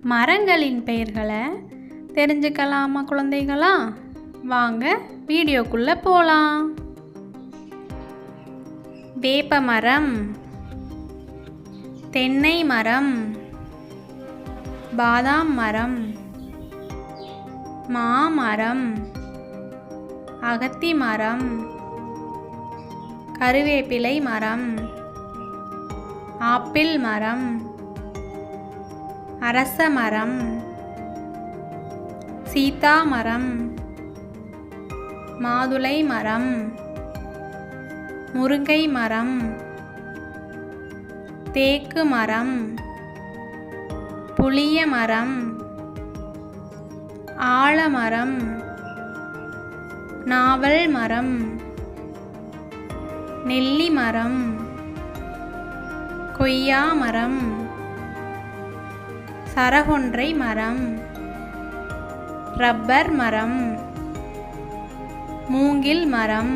மரங்களின் பெயர்களை தெரிஞ்சுக்கலாமா குழந்தைகளா? வாங்க வீடியோக்குள்ளே போகலாம். வேப்ப மரம், தென்னை மரம், பாதாம் மரம், மாமரம், அகத்தி மரம், கருவேப்பிலை மரம், ஆப்பிள் மரம், அரச மரம், சீதா மரம், மாதுளை மரம், முருங்கை மரம், தேக்கு மரம், புளிய மரம், ஆலமரம், நாவல் மரம், நெல்லி மரம், கொய்யா மரம், சரகொன்றை மரம், ரப்பர் மரம், மூங்கில் மரம்,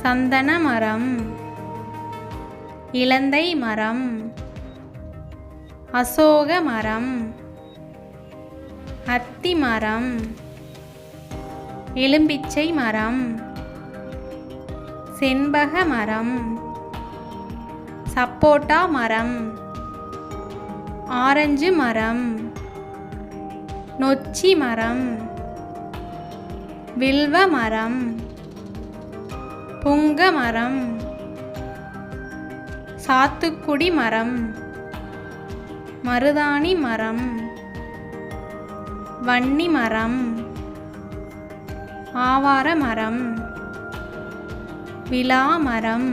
சந்தன மரம், இலந்தை மரம், அசோக மரம், அத்தி மரம், எலும்பிச்சை மரம், செண்பக மரம், சப்போட்டா மரம், ஆரஞ்சு மரம், நொச்சி மரம், வில்வ மரம், புங்க மரம், சாத்துக்குடி மரம், மருதாணி மரம், வன்னி மரம், ஆவார மரம், விலா மரம்.